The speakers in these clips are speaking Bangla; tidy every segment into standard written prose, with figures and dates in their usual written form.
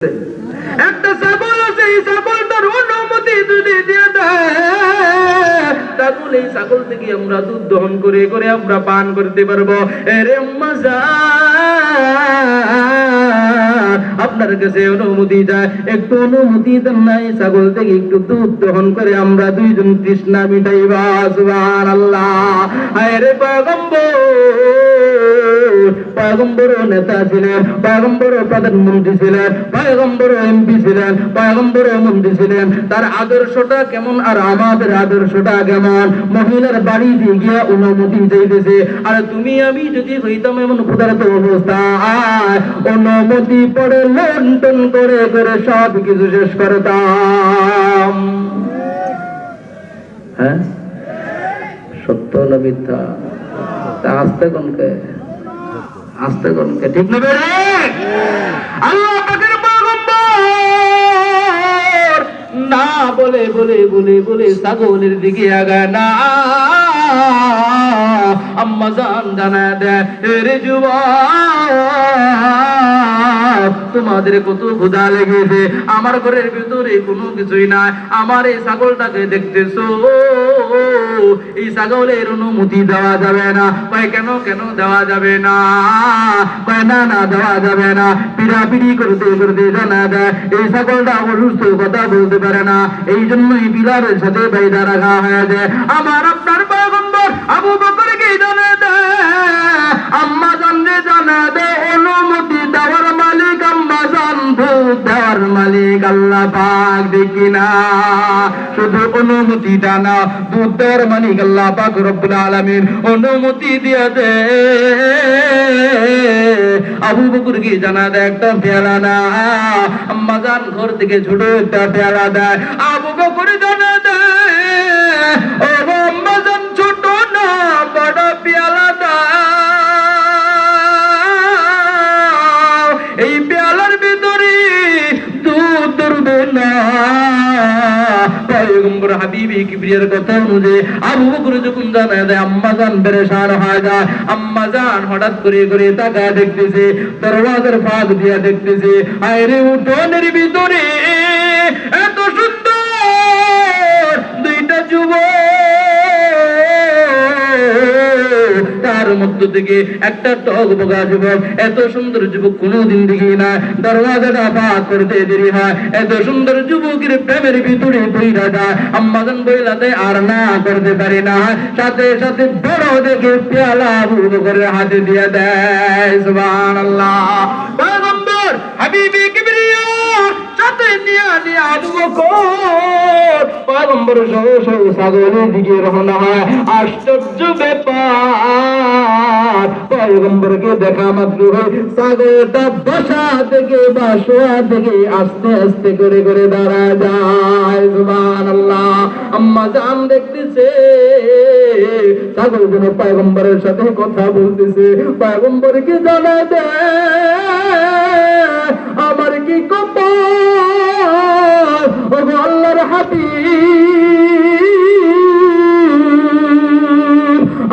একটা ছাগল আছে, এই ছাগলটার অনুমতি যদি দিয়ে দেয় তাহলে এই ছাগল থেকে আমরা দুধ দহন করে করে আমরা পান করতে পারবো। এরে মজা আপনার কাছে অনুমতি যায়, একটু অনুমতি দেন না, এই ছাগল থেকে একটু দুধ দহন করে আমরা দুইজন তৃষ্ণা মিটাইবা। সুবহানাল্লাহ। আরে পয়গম্বর, পয়গম্বর নেতা ছিলেন, পয়গম্বর প্রধানমন্ত্রী ছিলেন, পয়গম্বর এমপি ছিলেন, পয়গম্বর মন্ত্রী ছিলেন। তার আদর্শটা কেমন আর আমাদের আদর্শটা কেমন? মহিলার বাড়ি দিয়ে গিয়ে অনুমতি চাইতেছে, আর তুমি আমি যদি হইতাম এমন ক্ষুধার্ত অবস্থায় অনুমতি পড়ে লন্ডন করে করে সব কিছু শেষ করতাম। হ্যাঁ, সত্য না মিথ্যা? তা আসতে কোনকে, আসতে কোনকে, ঠিক না বেড়ে? আল্লাহ পাকের পয়গম্বর না বলে বলে বলে বলে ছাগলের দিকে আগায় না। আম্মা জান জানায় দেয়, রে যুবক, তোমাদের কত ক্ষুধা লেগেছে, আমার ঘরের ভিতরে কোনো কিছুই নাই, আমার এই ছাগলটাকে দেখতেছো, এই ছাগলের অনুমতি দেওয়া যাবে না। কয় কেন, কেন দেওয়া যাবে না? কয় না না দেওয়া যাবে না। পিড়াপিড়ি করতে করতে জানা দেয় এই ছাগলটা অসুস্থ, কথা বলতে পারে না, এই জন্যই বিলারের সাথে বাইদা রাখা হয়ে যায়। আমার আপনার পয়গম্বর আবু বকরকে জানা দেয়, আম্মা জানলে জানা দেয়, অনুমতি দেওয়ার মালিক আম্মা জান, দুধ দেওয়ার মালিক আল্লাহ পাক, দেখি না? শুধু অনুমতিটা না, দুধ দেওয়ার মালিক আল্লাহ পাক রব্বুল আলামিন অনুমতি দিয়ে দে। আবু বকরকে জানা দেয় একটা পেয়ালা না, আম্মা জান ঘর থেকে ছোট একটা পেয়ালা দেয়। আবু বকর জানা দেয়, ও আম্মা জান ছোট না বড় পেয়ালা দাও, এই পেয়ালার ভিতরে দুধ ধরবে না। পয়গম্বর হাবিবে কিবরিয়ার কথা অনুযায়ী আবু বকর যখন জানায় দেয়, আম্মা জান পেরেশান হয়ে যায়। আম্মা জান হঠাৎ করে করে তাকায় দেখতেছে, দরওয়াজার ফাঁক দিয়া দেখতেছে, আরে উঠোনের ভিতরে এত সুন্দর দুইটা যুবক, তার মধ্য থেকে একটা টকবগা যুবক, এত সুন্দর যুবক কোনোদিন দেখি না। দরওয়াজাটা ফাঁক করতে দেরি হয়, এত সুন্দর যুবকের প্রেমের ভিতরে বইরা যায়। আম্মা জান বইলা দেয়, আর না করতে পারি না, সাথে সাথে বড় দেখে পেয়ালা আবু বকরের হাতে দিয়ে দেয়। সুবহানাল্লাহ। পয়গম্বর হাবিবে কিবরিয়ার সাথে নিয়ে নিয়ে আবু বকর পয়গম্বর সহ সহ ছাগলের দিকে রওনা হয়। আশ্চর্য ব্যাপার, পয়গম্বরকে দেখা মাত্র ছাগলটা বসা থেকে বা শোয়া থেকে আস্তে আস্তে করে করে দাঁড়া যায়। সুবহানাল্লাহ। আম্মা জান দেখতেছে ছাগল যেন পয়গম্বরের সাথে কথা বলতেছে। পয়গম্বরকে জানা দেয়, আমার কি কপাল, ওগো আল্লাহর হাবিব,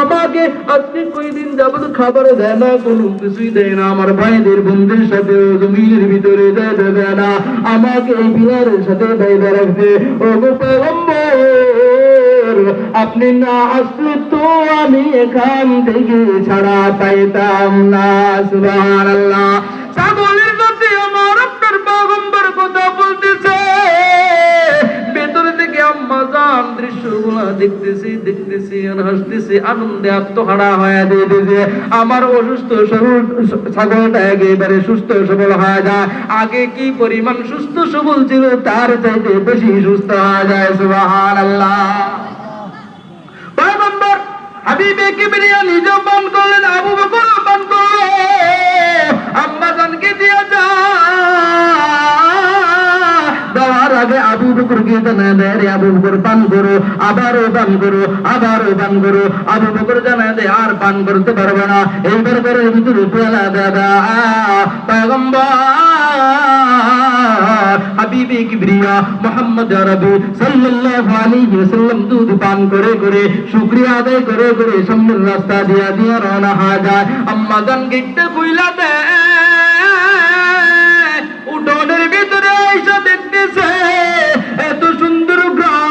আমাকে আজকে কয়দিন যাবত খাবার দেয় না, কোনো কিছুই দেয় না, আমার ভাইদের বন্ধুদের সাথে জমিনের ভিতরে দেবে না, আমাকে এই বিলারের সাথে বাইরে রাখছে। ওগো পয়গম্বর, আপনি না আসলে তো আমি এখান থেকে ছাড়া পাইতাম না। সুবহানাল্লাহ। ছাগলের সাথে আমার আপনার পয়গম্বর কথা বলতেছে, ভেতর থেকে আম্মা জান দৃশ্যগুলো দেখতেছি দেখতেছি আর হাসতেছি, আনন্দে আত্মহারা হয়ে দিতেছে। আমার অসুস্থ শরীর ছাগলটা একেবারে সুস্থ সবল হয়ে যায়। আগে কি পরিমাণ সুস্থ সবল ছিল তার চাইতে বেশি সুস্থ হয়ে যায়। সুবহানাল্লাহ। পয়গম্বর হাবিবে কিবরিয়া নিজে পান করলেন, আবু বকর পান করলেন, আম্মা জানকে দিয়ে দেওয়ার আগে আবু বকরকে জানা দেয়, রে আবু বকর পান করো, আবারও পান করো, আবারও পান করো। আবু বকর জানা দেয় আর পান করতে পারবে না, এইবার করে ভিতরে পেয়ালা দাদা। পয়গম্বর হাবিবে কিবরিয়া মুহাম্মদ আরবি সাল্লাল্লাহু আলাইহি ওয়াসাল্লাম দুধ পান করে করে শুকরিয়া আদায় করে করে সামনের রাস্তা দিয়া দিয়া রওনা হয়ে যায়। আম্মা জান গেটটা খুইলা দেয়, লন্ডনের ভিতরে আইসা দেখতেছে এত সুন্দর গ্রাম,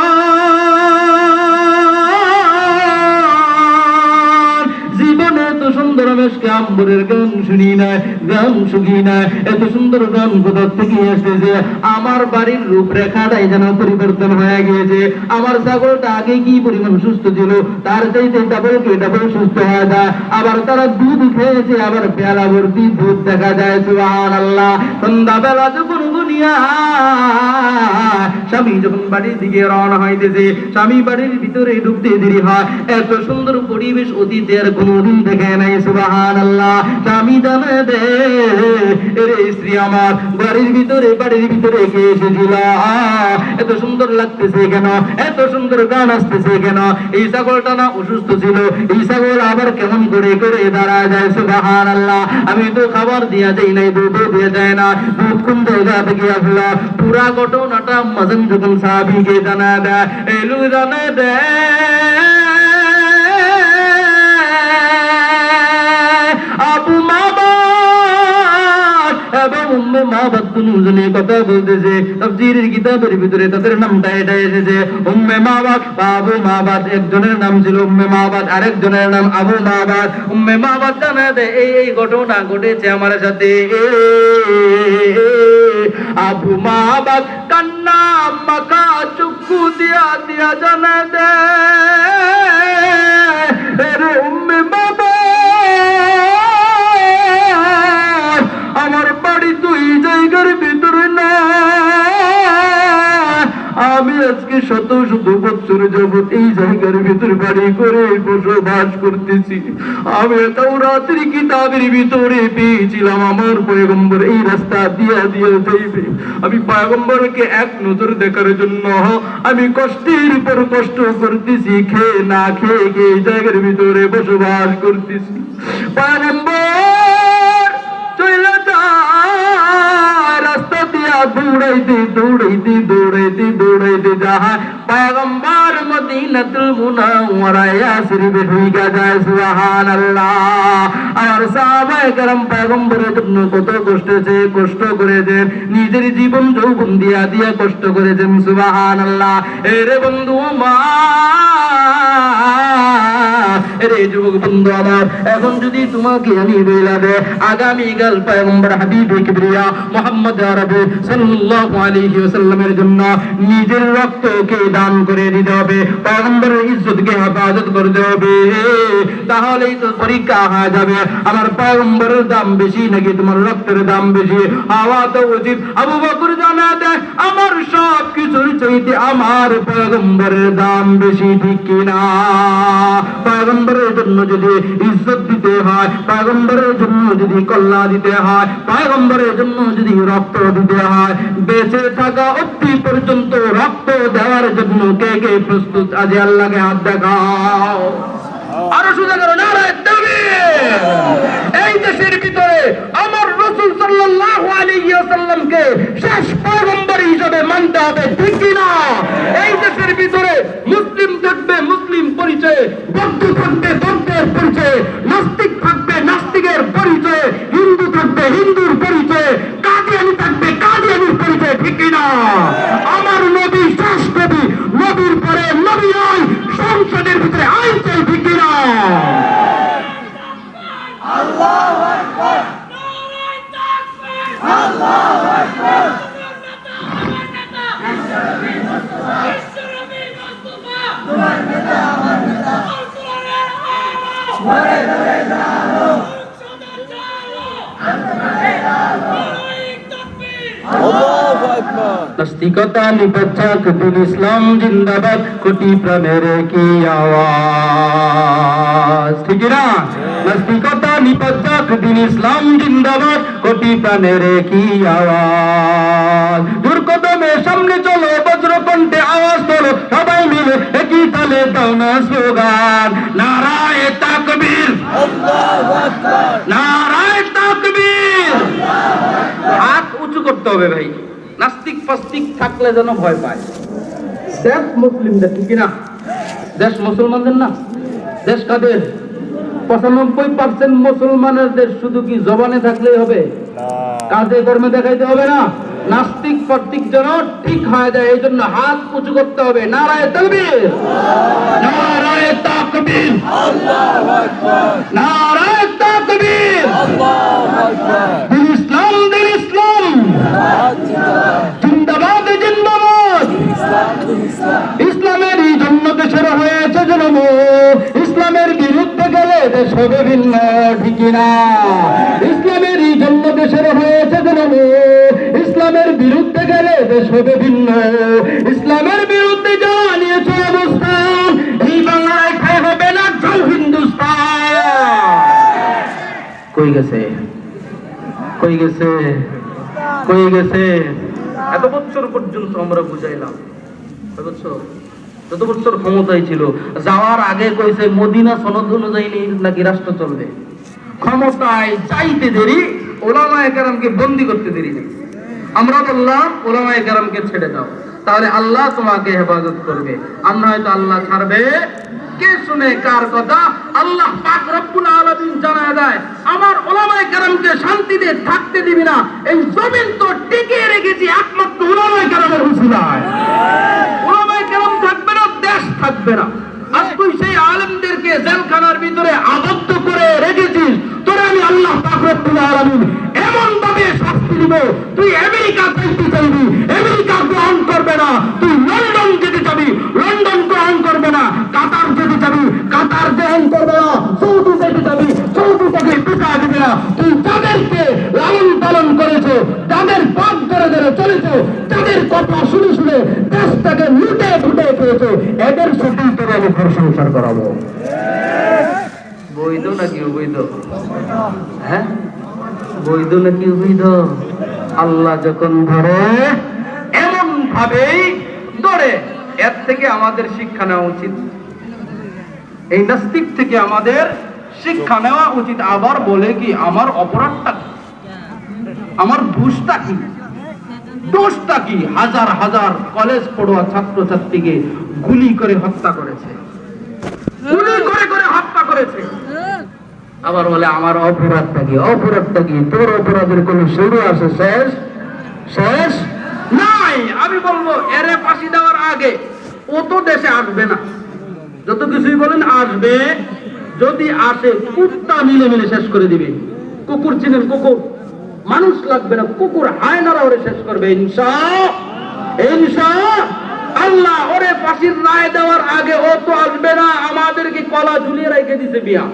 জীবনে এত সুন্দর মেশকে আম্বরের গান শুনি না, গান শুনি না, এত সুন্দর গান কোথা থেকে আসতেছে। আমার বাড়ির রূপরেখাটাই যেন পরিবর্তন হয়ে গিয়েছে। আমার ছাগলটা আগে কি পরিমাণ সুস্থ ছিল, তার চাইতে ডাবল সুস্থ হয়ে যায়। আবার তারা দুধ খেয়েছে, আবার পেয়ালা ভর্তি দুধ দেখা যায়। সুবহানাল্লাহ। সন্ধ্যাবেলা যখন গুনিয়া স্বামী যখন বাড়ির দিকে রওনা হইতেছে, স্বামী বাড়ির ভিতরে ঢুকতে দেরি হয়। এত সুন্দর পরিবেশ অতীতের কোনদিন দেখে নাই। সুবহানাল্লাহ। স্বামী জানে দে রে স্ত্রী আমার বাড়ির ভিতরে কে এসেছিল, এত সুন্দর লাগতেছে কেন, এত সুন্দর গান আসতেছে কেন? এই ছাগলটা না অসুস্থ ছিল, এই ছাগল আবার কেমন করে করে দাঁড়া যায়। সুবহানাল্লাহ। আমি তো খাবার দিয়া যাই নাই, দুধ দিয়ে যায় না, দুধ কোন জায়গা থেকে আসলো? পুরা ঘটনাটা মাঝন যখন সাহাবীকে জানা দেয়, এই লোক জানা দেয় আবু মাবাদ এবং উম্মে মাবাদ দুজনে কথা বলতেছে। তাফসীরের কিতাবের ভিতরে তাদের নামটা এটা এসেছে, উম্মে মাবাদ বা আবু মাবাদ। একজনের নাম ছিল উম্মে মাবাদ, আরেকজনের নাম আবু মাবাদ। উম্মে মাবাদ জানা দেয় এই ঘটনা ঘটেছে আমার সাথে। আবু মাবাদ কান্না মাখা চক্ষু দিয়া দিয়া জানা দেয় উম্মে মাবাদ আমার বাড়ি তো এই জায়গার ভিতরে না, আমি আজকে শত বছর যাবত এই জায়গার ভিতরে বাড়ি করে বসবাস করতেছি। আমি তাওরাতের কিতাবের ভিতরে পেয়েছিলাম আমার পয়গম্বর এই রাস্তা দিয়া দিয়া যাইবে। আমি পয়গম্বরকে এক নজর দেখার জন্য আমি কষ্টের উপর কষ্ট করতেছি, খেয়ে না খেয়ে এই জায়গার ভিতরে বসবাস করতেছি। পয়গম্বর চলে যায় রাস্তা দিয়া দৌড়াইতে যায়। পয়গম্বর মদিনাতুল মুনাওয়ারায় শরীফে ঢুকে যায়। সুবহানাল্লাহ। আর সাহাবায়ে কেরাম পয়গম্বরের জন্য কত কষ্ট করেছেন, নিজের জীবন যৌবন দিয়া দিয়া কষ্ট করেছেন। সুবহানাল্লাহ। এরে বন্ধু রে যুবক বন্ধু আমার, এখন যদি তোমাকে আমি বলে দে আগামীকাল পয়গম্বর হাবিবে কিবরিয়া মুহাম্মদ আরবি সাল্লাল্লাহু আলাইহি ওয়াসাল্লামের জন্য নিজের রক্তকে দান করে দিতে হবে, পয়গম্বরের ইজ্জতকে হেফাজত করতে হবে, তাহলেই তো পরীক্ষা হয়ে যাবে আমার পয়গম্বরের দাম বেশি নাকি তোমার রক্তের দাম বেশি। হওয়া তো উচিত। আবু বকর জানা দেয় আমার সব কিছুর চাইতে আমার পয়গম্বরের দাম বেশি, ঠিক কিনা? পয়গম্বরের জন্য যদি ইজ্জত দিতে হয়, পয়গম্বরের জন্য যদি কল্যাণ দিতে হয়, পয়গম্বরের জন্য যদি রক্ত দিতে হয়, বেঁচে থাকা অবধি পর্যন্ত রক্ত দেওয়ার জন্য কে কে প্রস্তুত? আজ আল্লাহকে হাত দেখাও। আরো সোজা করো নারায়ে তাকবীর। এই দেশের ভিতরে আমার রাসূল সাল্লাল্লাহু আলাইহি ওয়াসাল্লামকে শেষ পয়গম্বর হিসেবে মানতে হবে, ঠিক কি না? এই দেশের ভিতরে মুসলিম থাকবে মুসলিম পরিচয়ে, বৌদ্ধ থাকবে বৌদ্ধের পরিচয়ে, নাস্তিক থাকবে নাস্তিকের পরিচয়ে, হিন্দু থাকবে হিন্দুর পরিচয়ে, কাদিয়ানি থাকবে কাদিয়ানির পরিচয়ে, ঠিক কি না? আমার নবী শেষ নবী, নবীর পরে নবী নয়, সংসদের ভিতরে আইন চাই, ঠিক কি না? আল্লাহু আকবার, নারায়ে তাকবীর, আল্লাহু আকবার। নাস্তিকতা নিপচ্ছাক দিন ইসলাম জিন্দাবাদ, কোটি প্রাণের কি আওয়াজ, ঠিক না? নাস্তিকতা নিপচ্ছাক দিন ইসলাম জিন্দাবাদ, কোটি প্রাণের কি আওয়াজ। দুর্কদমে সামনে চলো, বজ্রকণ্ঠে আওয়াজ তোলো, সবাই মিলে একই তালে দাও না স্লোগান, নারায়ে তাকবীর, আল্লাহু আকবার, নারায়ে তাকবীর। হাত উঁচু করতে হবে ভাই, নাস্তিক ফাস্তিক থাকলে যেন ভয় পায়। দেশ মুসলিমদের, ঠিক না? দেশ মুসলমানদের না, দেশ কাদের? 95% মুসলমানের দেশ। শুধু কি জবানে থাকলেই হবে? কাজে কর্মে দেখাইতে হবে না? নাস্তিক প্রত্যেক যেন ঠিক হয়ে যায়, এই জন্য হাত উঁচু করতে হবে। নারায়ে তাকবীর, নারায়ে তাকবীর, আল্লাহু আকবার, নারায়ে তাকবীর, আল্লাহু আকবার। দিন ইসলাম, দিন ইসলাম জিন্দাবাদ, জিন্দাবাদ। ইসলামের জন্য দেশের হয়েছে জন্ম, ইসলামের বিরুদ্ধে গেলে দেশ হবে ভিন্ন, ঠিক না? ইসলামের জন্য দেশের হয়েছে জন্ম, ইসলামের বিরুদ্ধে গেলে দেশ হবে ভিন্ন। ইসলামের বিরুদ্ধে যা নিয়েছে অবস্থান, এই বাংলায় ঠাই হবে না জয় হিন্দুস্তান। কই গেছে, কই গেছে, কই গেছে? এত বছর পর্যন্ত আমরা বুঝাইলাম, যত বছর ক্ষমতায় ছিল, যাওয়ার আগে কইছে মদিনা সনদ অনুযায়ী নাকি রাষ্ট্র চলবে। ক্ষমতায় চাইতে দেরি, ওলামায়ে কেরামকে বন্দী করতে দেরি নেই। আমরা বললাম ওলামায়ে কেরামকে ছেড়ে দাও, তাহলে আল্লাহ তোমাকে হেফাজত করবে। আমরা হয়তো আল্লাহ ছাড়বে, কে শুনে কার কথা? আল্লাহ পাক রব্বুল আলামিন জানায় দেয়, আমার ওলামায়ে কেরামকে শান্তিতে থাকতে দিবি না। এই জমিন তো টিকিয়ে রেখেছি একমাত্র ওলামায়ে কেরামের উসিলায়। ওলামায়ে কেরাম থাকবে না, দেশ থাকবে না। আর তুই সেই আলেমদেরকে জেলখানার ভিতরে আবদ্ধ করে রেখেছিস, তোরে আমি আল্লাহ পাক রব্বুল আলামিন এমন ভাবে শাস্তি দিব, তুই আমেরিকা যাইতে চাইবি, আমেরিকা গ্রহণ করবে না। তুই লন্ডন যেতে চাবি, লন্ডন গ্রহণ করবে না। কাতার যেতে চাবি, কাতার গ্রহণ করবে না। সৌদি যেতে চাবি, সৌদি থেকে পিছা দিবে না। তুই যাদেরকে লালন পালন করেছো, যাদের পথ ধরে ধরে চলেছো, যাদের কথা শুনে শুনে দেশটাকে লুটে ফুটে পেয়েছো, এদের সাথে তোর আমি ঘর সংসার করাবো। বৈধ নাকি অবৈধ? হ্যাঁ, বৈধ নাকি অবৈধ? আল্লাহ যখন ধরে এমন ভাবেই ধরে। এর থেকে আমাদের শিক্ষা নেওয়া উচিত, এই নাস্তিক থেকে আমাদের শিক্ষা নেওয়া উচিত। আবার বলে কি, আমার অপরাধটা কি, আমার দোষটা কি, দোষটা কি? হাজার হাজার কলেজ পড়ুয়া ছাত্রছাত্রীকে গুলি করে হত্যা করেছে, গুলি করে করে হত্যা করেছে। আবার বলে আমার অপরাধটা কি, অপরাধটা কি? তোর অপরাধের কোন শুরু আছে, শেষ? শেষ নাই। আমি বলবো এরে ফাঁসি দেওয়ার আগে ও তো দেশে আসবে না, যত কিছুই বলেন আসবে। যদি আসে কুত্তা মিলে মিলে শেষ করে দিবে। কুকুর চিনেন? কুকুর, মানুষ লাগবে না, কুকুর হায়নারা ওরে শেষ করবে ইনশাআল্লাহ। ওরে ফাঁসির রায় দেওয়ার আগে ও তো আসবে না। আমাদেরকে কলা ঝুলিয়ে রেখে দিছে, বিয়া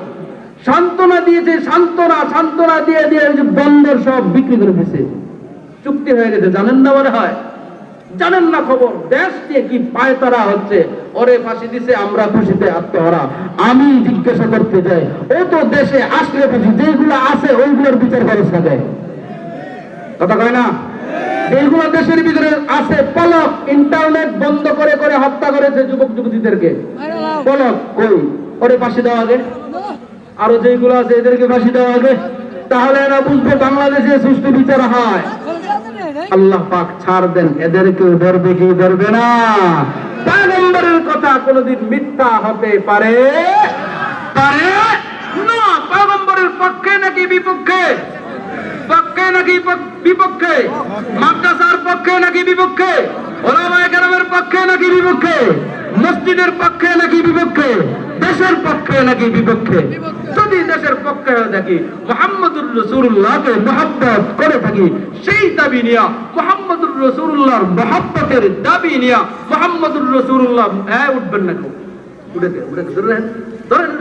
সান্ত্বনা দিয়েছে, সান্ত্বনা সান্ত্বনা দিয়ে দিয়ে বন্দর সব বিক্রি করে দিছে, চুক্তি হয়ে গেছে। জানেন না মনে হয়? জানেন না খবর? দেশ দিয়ে কি পায়তারা হচ্ছে। ওরে ফাঁসি দিছে, আমরা খুশিতে আত্মহারা। আমি জিজ্ঞাসা করতে চাই, ও তো দেশে আসলে ফাঁসি, যেগুলো আছে ওইগুলোর বিচার ব্যবস্থা দেয়, কথা কয় না? যেগুলো দেশের ভিতরে আছে, পলক ইন্টারনেট বন্ধ করে করে হত্যা করেছে যুবক যুবতীদেরকে, পলক কই? ওরে ফাঁসি দেওয়া আগে। আরো যেগুলো আছে এদেরকে ফাঁসি দেওয়া আগে, তাহলে এরা বুঝবে বাংলাদেশে সুষ্ঠু বিচার হয়। আল্লাহ পাক ছাড় দেন, এদেরকে ধরবে কি ধরবে না? পয়গম্বরের কথা কোনদিন মিথ্যা হতে পারে পারে না। পয়গম্বরের পক্ষে নাকি বিপক্ষে? পক্ষে নাকি বিপক্ষে? মাদ্রাসার পক্ষে নাকি বিপক্ষে? ওলামায়ে কেরামের পক্ষে নাকি বিপক্ষে? মসজিদের পক্ষে নাকি বিপক্ষে? দেশের পক্ষে নাকি বিপক্ষে? যদি দেশের পক্ষে হয়ে থাকি, মুহাম্মদুর রাসূলুল্লাহকে মহব্বত করে থাকি, সেই দাবি নিয়া মুহাম্মদুর রাসূলুল্লাহর মহব্বতের দাবি নিয়া মুহাম্মদুর রাসূলুল্লাহ উঠবেন না। ধরেন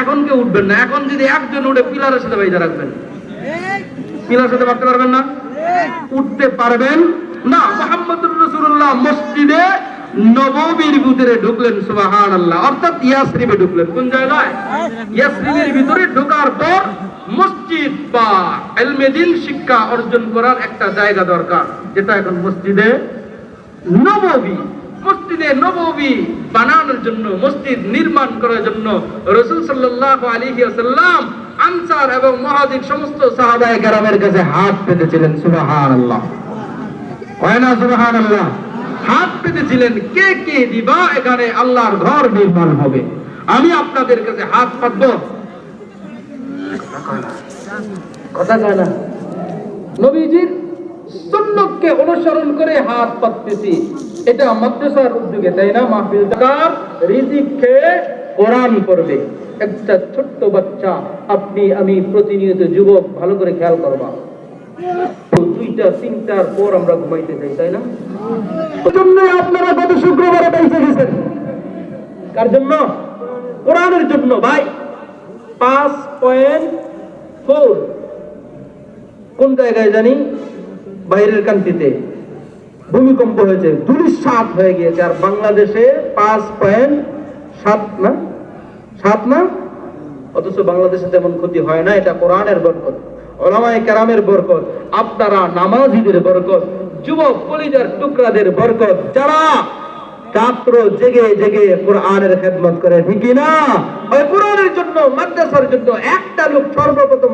এখন কেউ উঠবেন না। এখন যদি একজন উঠে পিলারের সাথে বাইজা রাখবেন, পিলার সাথে বাঁধতে পারবেন না, উঠতে পারবেন না। মুহাম্মদুর রাসূলুল্লাহ মসজিদে নববীর ভিতরে ঢুকলেন, সুবহানাল্লাহ, অর্থাৎ ইয়াসরিবে ঢুকলেন। কোন জায়গায়? ইয়াসরিবের ভিতরে ঢোকার পর মসজিদ বা ইলমে দ্বীন শিক্ষা অর্জন করার একটা জায়গা দরকার, যেটা এখন মসজিদে নববী। মসজিদে নববী বানানোর জন্য, মসজিদ নির্মাণ করার জন্য রাসূল সাল্লাল্লাহু আলাইহি ওয়াসাল্লাম আনসার এবং মুহাজির সমস্ত সাহাবায়ে কেরামের কাছে হাত পেতেছিলেন। সুবহানাল্লাহ, কয় না সুবহানাল্লাহ? হাত পেতেছিলেন। কে কে দিবা, এখানে আল্লাহর ঘর নির্মাণ হবে, আমি আপনাদের কাছে হাত পাতবো। কথা কয় না? নবীজির সুন্নতকে অনুসরণ করে হাত পাততেছি, এটা মাদ্রাসার উদ্যোগে, তাই না? মাহফিল টাকার রিজিক খেয়ে কোরআন পড়বে একটা ছোট্ট বাচ্চা। আপনি আমি প্রতিনিয়ত যুবক ভালো করে খেয়াল করবা, 2টা 3টার পর আমরা ঘুমাইতে যাই, তাই না? জন্য আপনারা গত শুক্রবারে বেঁচে গেছেন। কার জন্য? কোরআনের জন্য ভাই। 5.4 কোন জায়গায় জানি, বাইরের কান্ট্রিতে ভূমিকম্প হয়েছে, 2.7 হয়ে গিয়েছে। আর বাংলাদেশে 5.7 না, 7 না, অথচ বাংলাদেশে তেমন ক্ষতি হয় না। এটা কোরআনের বরকত, উলামায়ে কেরামের বরকত, আপনারা নামাজীদের বরকত, যুবক কলিজার টুকরাদের বরকত, যারা রাত্র জেগে জেগে কোরআনের খেদমত করে, ঠিক না? ওই কোরআনের জন্য, মাদ্রাসার জন্য একটা লোক সর্বপ্রথম